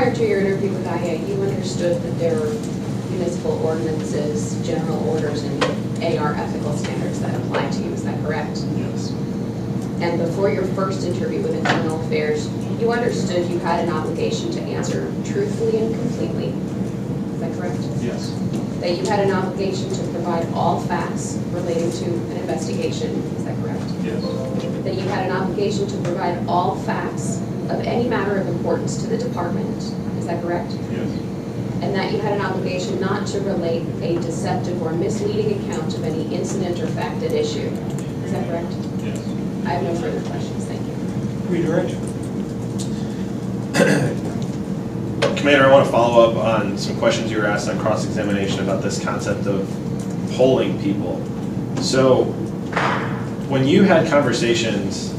prior to your interview with IA, you understood that there were municipal ordinances, general orders, and AR ethical standards that apply to you, is that correct? Yes. And before your first interview with Internal Affairs, you understood you had an obligation to answer truthfully and completely, is that correct? Yes. That you had an obligation to provide all facts relating to an investigation, is that correct? Yes. That you had an obligation to provide all facts of any matter of importance to the department, is that correct? Yes. And that you had an obligation not to relate a deceptive or misleading account of any incident or fact at issue, is that correct? Yes. I have no further questions, thank you. Redirect. Commander, I want to follow up on some questions you were asked on cross-examination about this concept of polling people. So, when you had conversations,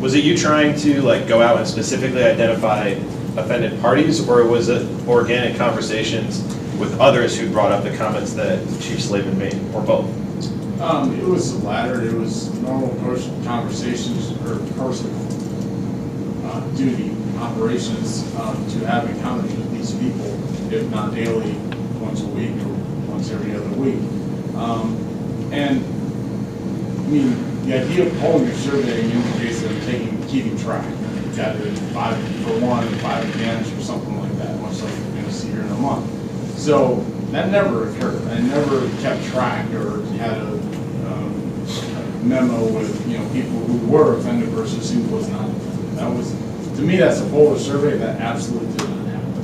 was it you trying to like go out and specifically identify offended parties, or was it organic conversations with others who brought up the comments that Chief Slavin made, or both? It was the latter. It was normal conversations or personal duty operations to have encounters with these people, if not daily, once a week or once every other week. And I mean, the idea of polling or surveying indicates that I'm keeping track. Got it 5 for 1 and 5 advantage or something like that, much like you're going to see here in a month. So that never occurred. I never kept track or had a memo with people who were offended versus who was not offended. That was, to me, that's a poll or survey that absolutely did not happen.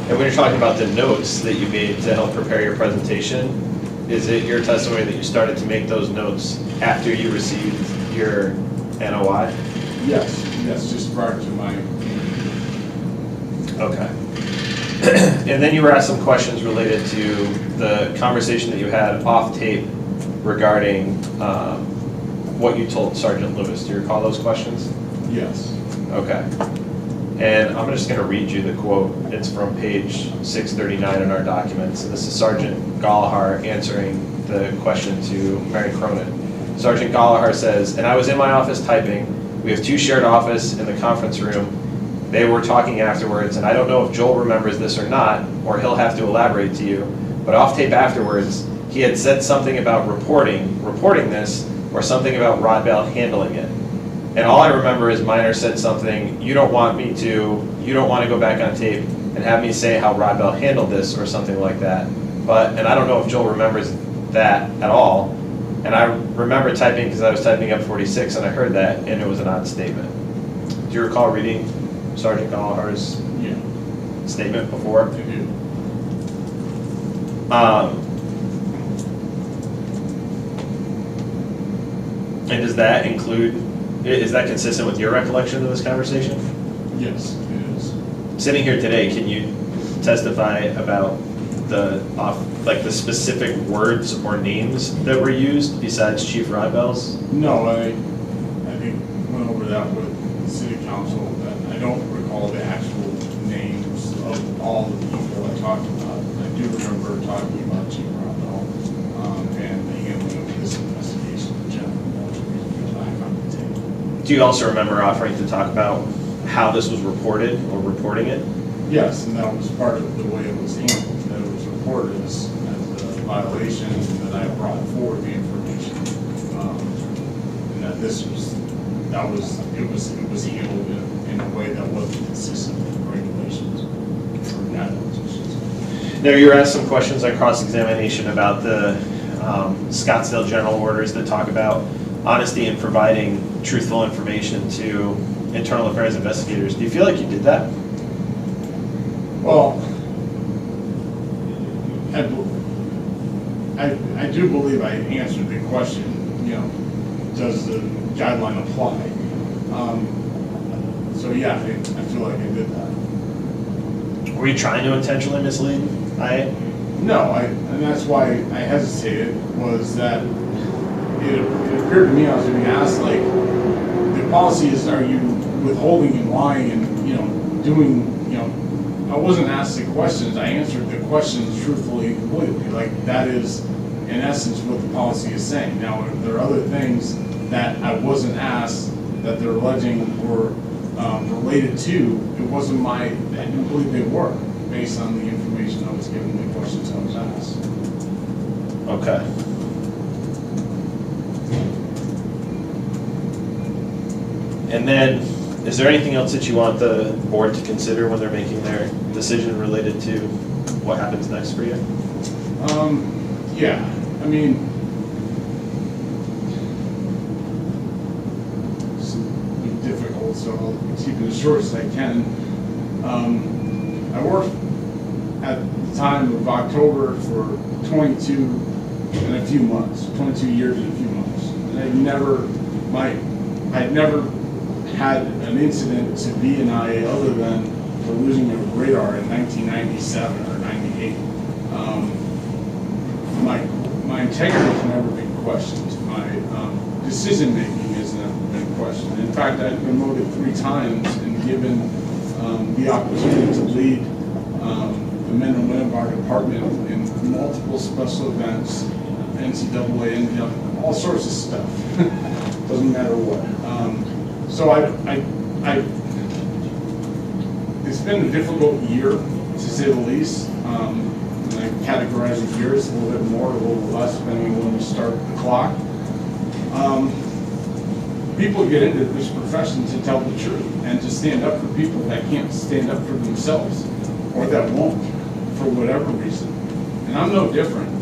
And when you're talking about the notes that you made to help prepare your presentation, is it your testimony that you started to make those notes after you received your NOI? Yes, just prior to my. Okay. And then you were asked some questions related to the conversation that you had off tape regarding what you told Sergeant Lewis. Do you recall those questions? Yes. Okay. And I'm just going to read you the quote. It's from page 639 in our documents. And this is Sergeant Gallagher answering the question to Mary Cronin. Sergeant Gallagher says, "And I was in my office typing. We have 2 shared office in the conference room. They were talking afterwards, and I don't know if Joel remembers this or not, or he'll have to elaborate to you, but off tape afterwards, he had said something about reporting this, or something about Rod Bell handling it. And all I remember is Minor said something, you don't want to go back on tape and have me say how Rod Bell handled this, or something like that. And I don't know if Joel remembers that at all. And I remember typing because I was typing up 46 and I heard that, and it was an odd statement." Do you recall reading Sergeant Gallagher's statement before? I do. And does that is that consistent with your recollection of this conversation? Yes, it is. Sitting here today, can you testify about the specific words or names that were used besides Chief Rod Bell's? No, I think went over that with the city council. That I don't recall the actual names of all the people I talked about. I do remember talking about Chief Rod Bell and the handling of this investigation in general. That's the reason for back on the table. Do you also remember offering to talk about how this was reported or reporting it? Yes, and that was part of the way it was handled. That it was reported as a violation, and that I brought forward the information, and that it was handled in a way that wasn't consistent with regulations or guidelines. Now, you were asked some questions on cross-examination about the Scottsdale General Orders that talk about honesty and providing truthful information to internal affairs investigators. Do you feel like you did that? Well, I do believe I answered the question, does the guideline apply? So yeah, I feel like I did that. Were you trying to intentionally mislead? No, and that's why I hesitated, was that it appeared to me I was being asked, like, the policy is, are you withholding and lying and, doing, I wasn't asked the questions, I answered the questions truthfully and completely. Like, that is, in essence, what the policy is saying. Now, if there are other things that I wasn't asked that they're alleging were related to, it wasn't I didn't believe they were, based on the information I was given, the questions I was asked. Okay. And then, is there anything else that you want the board to consider when they're making their decision related to what happens next for you? Yeah, I mean, it's difficult, so I'll keep it as short as I can. I worked at the time of October for 22 and a few months, 22 years and a few months. And I'd never had an incident to be an IA other than for losing a radar in 1997 or 98. My integrity has never been questioned. My decision making has never been questioned. In fact, I've been promoted 3 times and given the opportunity to lead the men and women of our department in multiple special events, NCAA, and all sorts of stuff. Doesn't matter what. So it's been a difficult year, to say the least. And I categorize the years a little bit more, a little less, depending on when we start the clock. People get into this profession to tell the truth and to stand up for people that can't stand up for themselves or that won't for whatever reason. And I'm no different.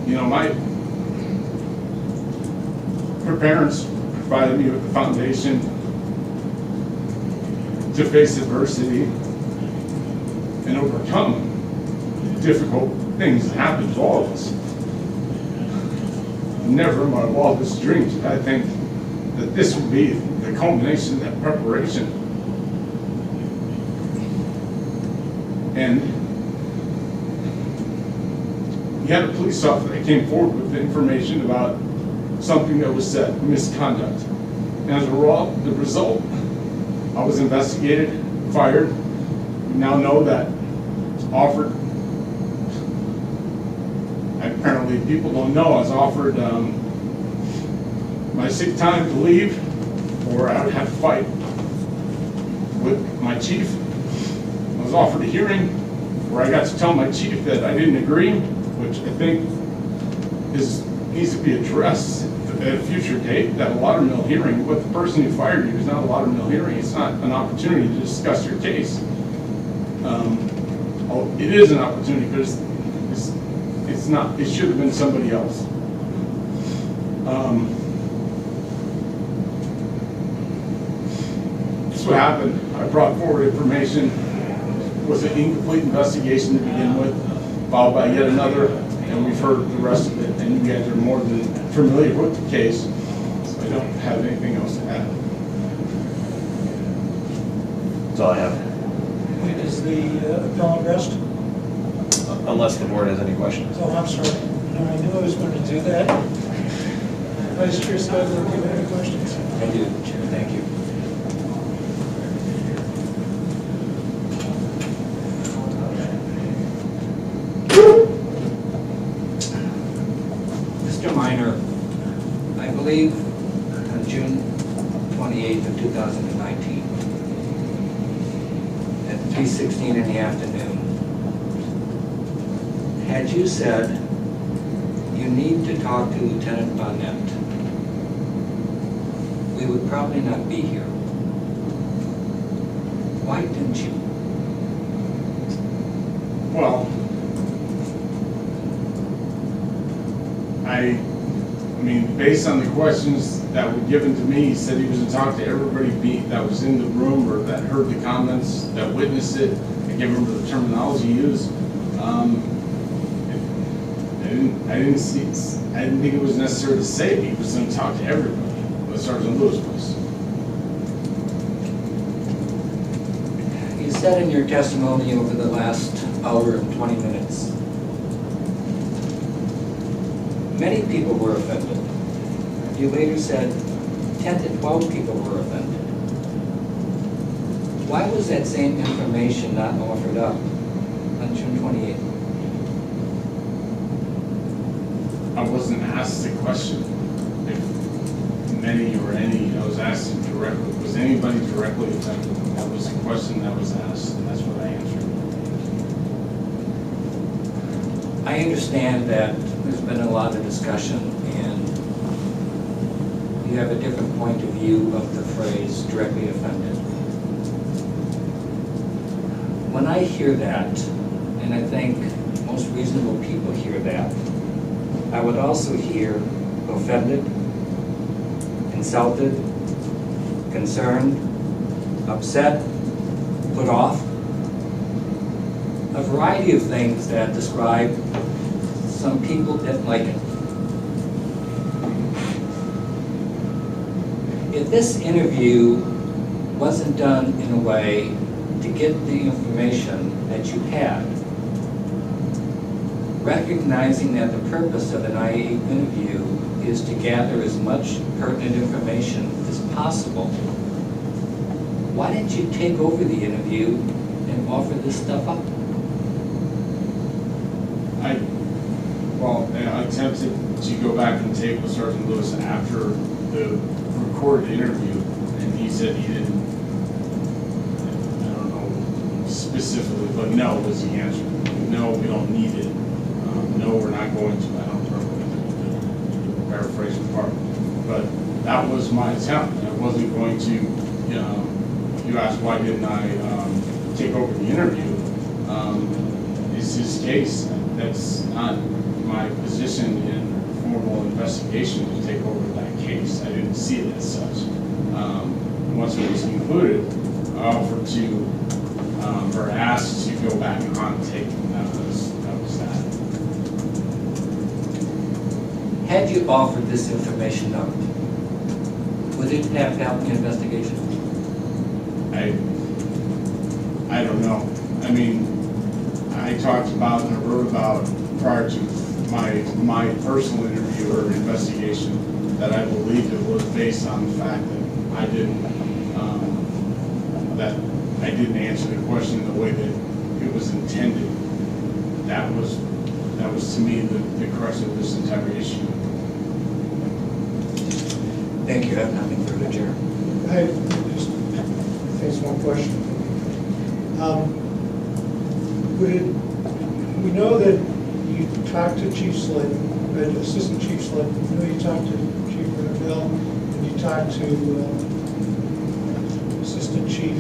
You know, her parents provided me with the foundation to face adversity and overcome difficult things that happen to all of us. Never in my wildest dreams did I think that this would be the culmination of that preparation. And you had a police officer that came forward with information about something that was said, misconduct. And as a result, I was investigated, fired. We now know that it's offered. Apparently, people don't know I was offered my sick time to leave, or I would have to fight with my chief. I was offered a hearing where I got to tell my chief that I didn't agree, which I think needs to be addressed at a future date, that a laudermill hearing with the person who fired you is not a laudermill hearing. It's not an opportunity to discuss your case. It is an opportunity, but it's not. It should have been somebody else. That's what happened. I brought forward information. It was an incomplete investigation to begin with, followed by yet another, and we've heard the rest of it, and you guys are more than familiar with the case, so I don't have anything else to add. That's all I have. When does the appellant rest? Unless the board has any questions. Oh, I'm sorry. No, I knew I was going to do that. Vice Chair Stidler, do you have any questions? I do, Chair, thank you. Mr. Minor, I believe on June 28th of 2019, at 3:16 in the afternoon, had you said you need to talk to Lieutenant Bonnet, we would probably not be here. Why didn't you? Well, I mean, based on the questions that were given to me, he said he was going to talk to everybody that was in the room or that heard the comments, that witnessed it. I can't remember the terminology used. I didn't think it was necessary to say he was going to talk to everybody, but Sergeant Lewis was. You said in your testimony over the last hour and 20 minutes, many people were offended. You later said 10 to 12 people were offended. Why was that same information not offered up on June 28th? I wasn't asked the question. If many or any, I was asked directly, was anybody directly affected? That was the question that was asked, and that's what I answered. I understand that there's been a lot of discussion and you have a different point of view of the phrase directly offended. When I hear that, and I think most reasonable people hear that, I would also hear offended, insulted, concerned, upset, put off, a variety of things that describe some people didn't like it. If this interview wasn't done in a way to get the information that you had, recognizing that the purpose of an IA interview is to gather as much pertinent information as possible, why didn't you take over the interview and offer this stuff up? I attempted to go back and tape with Sergeant Lewis after the recorded interview, and he said he didn't, I don't know specifically, but no was the answer. No, we don't need it. No, we're not going to. I don't remember the paraphrasing part. But that was my attempt. I wasn't going to, you asked why didn't I take over the interview. It's his case. That's not my position in formal investigation to take over that case. I didn't see it as such. Once it was concluded, I offered to, or asked to go back on tape. That was that. Had you offered this information up, would it have helped the investigation? I don't know. I mean, I talked about and I wrote about prior to my personal interview or investigation that I believed it was based on the fact that I didn't answer the question in the way that it was intended. That was to me the crux of this entire issue. Thank you. I have nothing further, Chair. I just face one question. We know that you talked to Chief Slayton, Assistant Chief Slayton. We know you talked to Chief Rennerville, and you talked to Assistant Chief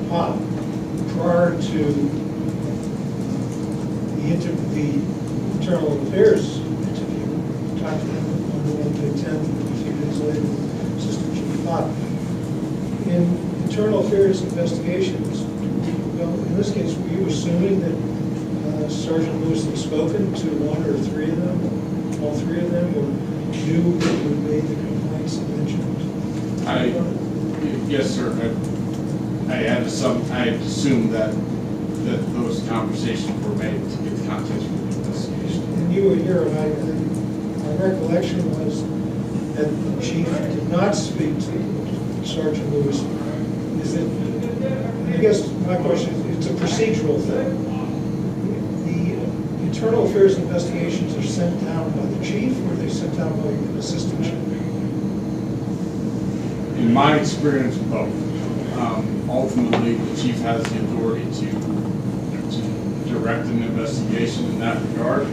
Pop prior to the Internal Affairs interview. You talked to them on the 1-10, a few days later, Assistant Chief Pop. In Internal Affairs investigations, well, in this case, were you assuming that Sergeant Lewis had spoken to one or three of them, all three of them, or knew that you had made the complaints and mentioned? Yes, sir. I had assumed that those conversations were made to get the contents for the investigation. And you were here, and my recollection was that the chief did not speak to Sergeant Lewis. I guess my question is, it's a procedural thing. The internal affairs investigations are sent down by the chief, or are they sent down by an assistant chief? In my experience, both. Ultimately, the chief has the authority to direct an investigation in that regard,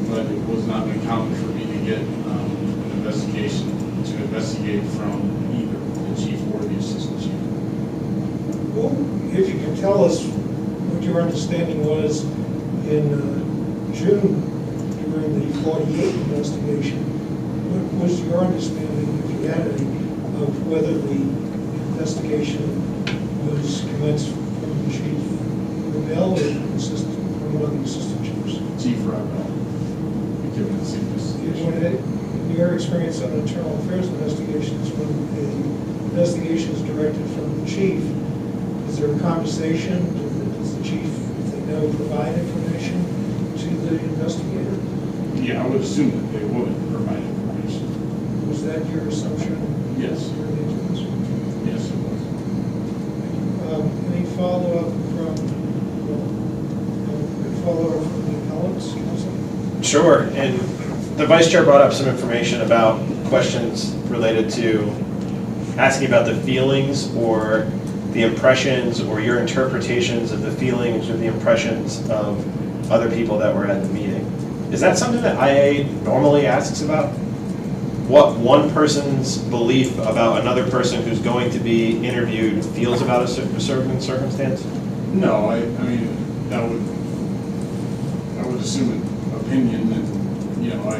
but it was not uncommon for me to get an investigate from either the chief or the assistant chief. Well, if you can tell us what your understanding was in June during the 48 investigation, what was your understanding, if you had any, of whether the investigation was commenced from the chief Rebell or from one of the assistant chiefs? Chief Rebell, given the sequence. In your experience on internal affairs investigations, when the investigation is directed from the chief, is there a conversation? Does the chief, if they know, provide information to the investigator? Yeah, I would assume that they would provide information. Was that your assumption? Yes. During the interviews? Yes, it was. Any follow-up from the appellants? Sure, and the vice chair brought up some information about questions related to asking about the feelings or the impressions or your interpretations of the feelings or the impressions of other people that were at the meeting. Is that something that IA normally asks about? What one person's belief about another person who's going to be interviewed feels about a certain circumstance? No, I mean, I would assume an opinion and, you know, that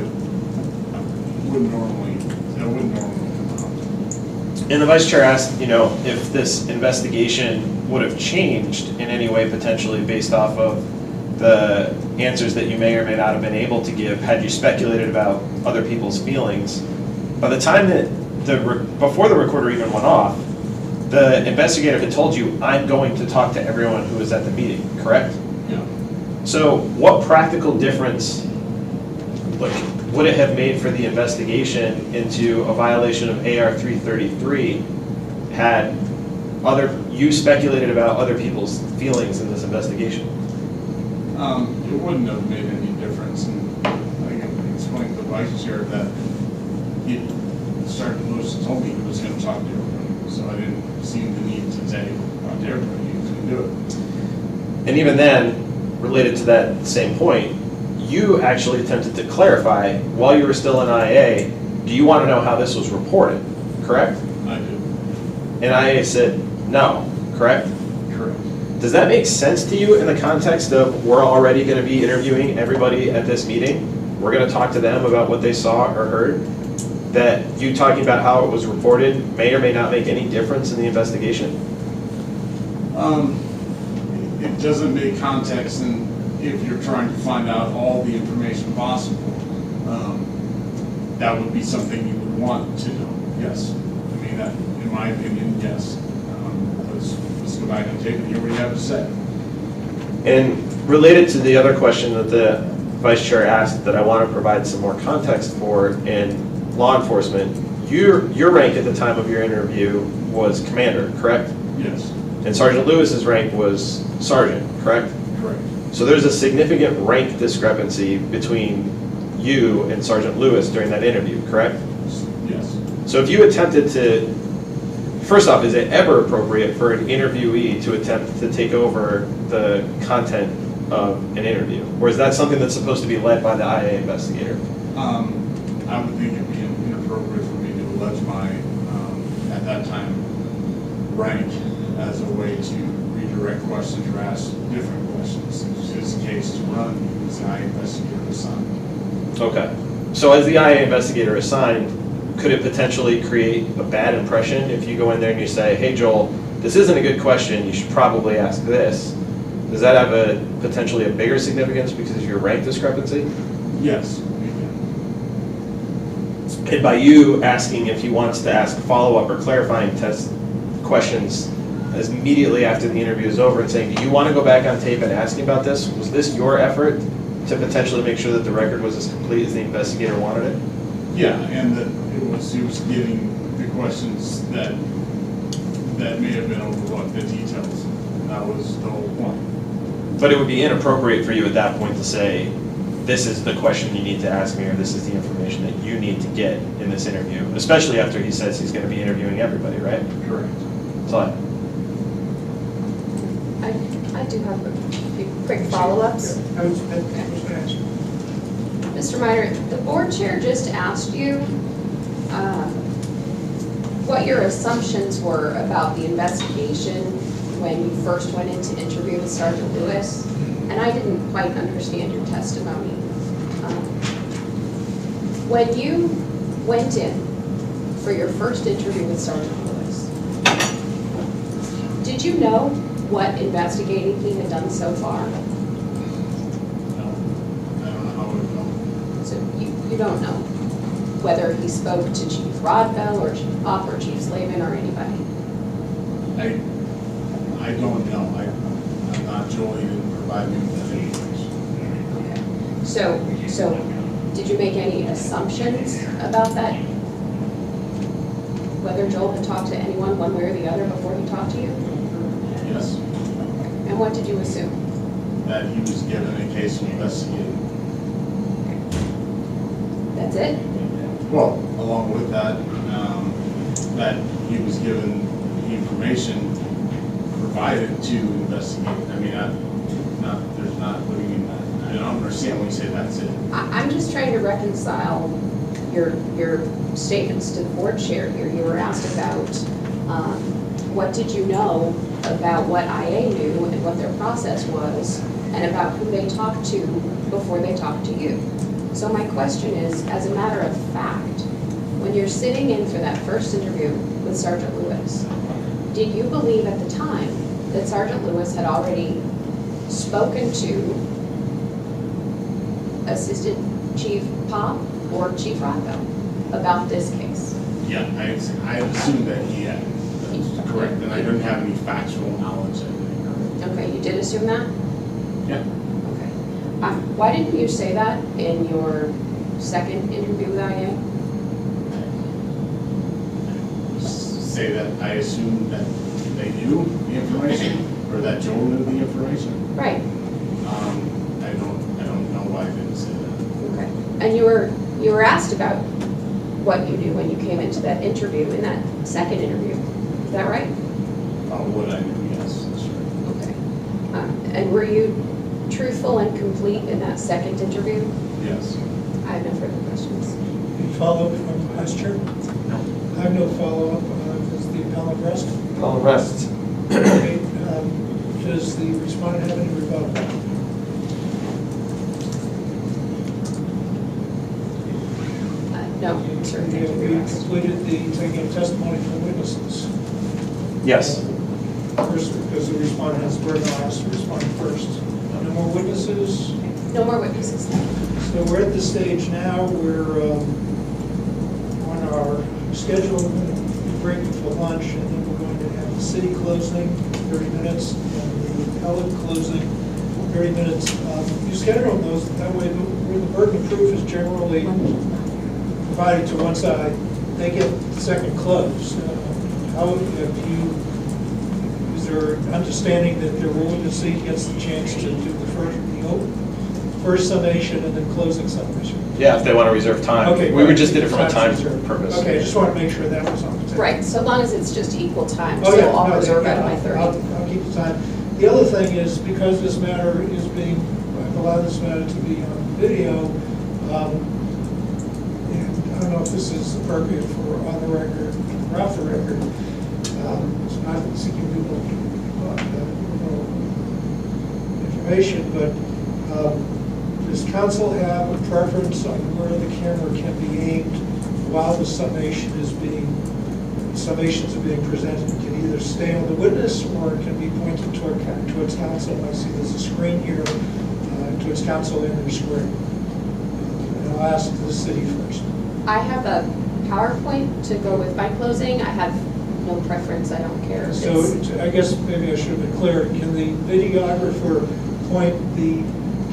wouldn't normally come out. And the vice chair asked, you know, if this investigation would have changed in any way potentially based off of the answers that you may or may not have been able to give had you speculated about other people's feelings. By the time that before the recorder even went off, the investigator had told you, I'm going to talk to everyone who was at the meeting, correct? Yeah. So what practical difference would it have made for the investigation into a violation of AR 333 had you speculated about other people's feelings in this investigation? It wouldn't have made any difference, and I can explain to the vice chair that Sergeant Lewis told me he was going to talk to everybody, so I didn't see the need to say talk to everybody, he was going to do it. And even then, related to that same point, you actually attempted to clarify while you were still in IA, do you want to know how this was reported, correct? I did. And IA said no, correct? Correct. Does that make sense to you in the context of we're already going to be interviewing everybody at this meeting? We're going to talk to them about what they saw or heard? That you talking about how it was reported may or may not make any difference in the investigation? It doesn't make context, and if you're trying to find out all the information possible, that would be something you would want to know, yes. I mean, that, in my opinion, yes. Let's go back and tape and hear what you have to say. And related to the other question that the vice chair asked that I want to provide some more context for in law enforcement, your rank at the time of your interview was commander, correct? Yes. And Sergeant Lewis's rank was sergeant, correct? Correct. So there's a significant rank discrepancy between you and Sergeant Lewis during that interview, correct? Yes. So if you attempted to, first off, is it ever appropriate for an interviewee to attempt to take over the content of an interview? Or is that something that's supposed to be led by the IA investigator? I would think it'd be inappropriate for me to allege my, at that time, rank as a way to redirect questions or ask different questions. It's a case to run as the IA investigator assigned. Okay. So as the IA investigator assigned, could it potentially create a bad impression if you go in there and you say, hey Joel, this isn't a good question, you should probably ask this? Does that have potentially a bigger significance because of your rank discrepancy? Yes. And by you asking if he wants to ask follow-up or clarifying test questions as immediately after the interview is over and saying, do you want to go back on tape and ask about this? Was this your effort to potentially make sure that the record was as complete as the investigator wanted it? Yeah, and that he was giving the questions that may have been overlooked, the details. That was the whole point. But it would be inappropriate for you at that point to say, this is the question you need to ask me, or this is the information that you need to get in this interview, especially after he says he's going to be interviewing everybody, right? Correct. So I do have a few quick follow-ups. I was going to ask. Mr. Miner, the board chair just asked you what your assumptions were about the investigation when you first went in to interview with Sergeant Lewis, and I didn't quite understand your testimony. When you went in for your first interview with Sergeant Lewis, did you know what investigating he had done so far? No, I don't know how it would go. So you don't know whether he spoke to Chief Rodbell or Chief Pop or Chief Slavin or anybody? I don't know. I'm not, Jolie didn't provide me with that information. Okay. So did you make any assumptions about that? Whether Joel had talked to anyone one way or the other before he talked to you? Yes, And what did you assume? that he was given a case to investigate. That's it? Well, along with that, that he was given the information provided to investigate. I mean, there's not living in that. I don't understand when you say that's it. I'm just trying to reconcile your statements to the board chair here. You were asked about, what did you know about what IA knew and what their process was, and about who they talked to before they talked to you. So my question is, as a matter of fact, when you're sitting in for that first interview with Sergeant Lewis, did you believe at the time that Sergeant Lewis had already spoken to Assistant Chief Pop or Chief Rocco about this case? Yeah, I assumed that he had. That's correct, and I didn't have any factual knowledge. Okay, you did assume that? Yeah. Okay. Why didn't you say that in your second interview with IA? Say that I assumed that they knew the information, or that Joel knew the information. Right, I don't know why I didn't say that. okay. And you were asked about what you knew when you came into that interview, in that second interview. Is that right? What I knew, yes, that's right. Okay. And were you truthful and complete in that second interview? Yes. I have no further questions. Any follow-up from the vice chair? No. I have no follow-up. Does the appellant rest? All the rest. Okay, does the respondent have any rebuttal? No, sir, thank you very We much. completed the taking of testimony from witnesses. Yes. First, because the respondent has the burden, I'll ask the respondent first. No more witnesses? No more witnesses. So we're at the stage now where on our schedule, we're going to be breaking for lunch, and then we're going to have the city closing, 30 minutes, and the appellate closing, 30 minutes. You schedule those, that way where the burden of proof is generally provided to one side, they get the second close. How have you, is there understanding that the ruling seat gets the chance to do the first summation and then closing summation? Yeah, if they want to reserve time. Okay. We just did it from a time reserved. purpose. Okay, I just want to make sure that was on the table. Right, so long as it's just equal time, Oh, so yeah. I'll no, reserve yeah, out of my 30. I'll keep the time. The other thing is, because this matter is being, I've allowed this matter to be on video, and I don't know if this is appropriate for on the record or off the record. It's not seeking legal information, but does council have a preference on where the camera can be aimed while the summations are being presented? It can either stay on the witness or it can be pointed towards council. I see there's a screen here towards council in their screen. And I'll ask the city first. I have a PowerPoint to go with my closing. I have no preference, I don't care. So It's- I guess maybe I should have been clear. Can the videographer point the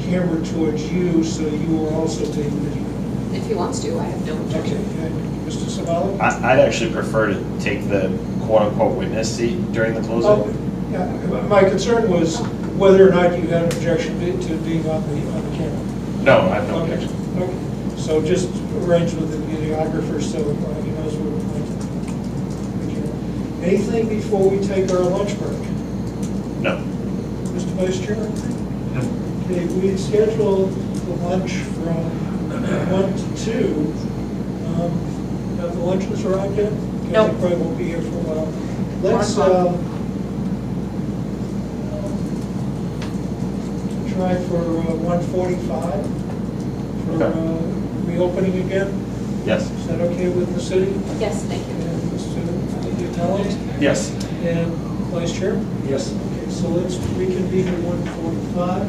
camera towards you so you are also being videoed? If he wants to, I have no Okay, objection. and Mr. Savala? I'd actually prefer to take the quote-unquote witness seat during the Oh, closing. yeah, my concern was whether or not you had an objection to being on the camera. No, I have no Okay. objection. Okay, so just arrange with the videographer so he knows where to point the camera. Anything before we take our lunch break? No. Mr. Vice Chair? Okay, we scheduled the lunch from 1 to 2. Have the lunches arrived yet? No. They probably won't be here for a while. Let's 1 o'clock. try for 1:45 for Okay. reopening again. Yes. Is that okay with the city? Yes, thank you. And Mr. Appellant Yes. and Vice Chair? Yes. Okay, so let's reconvene at 1:45.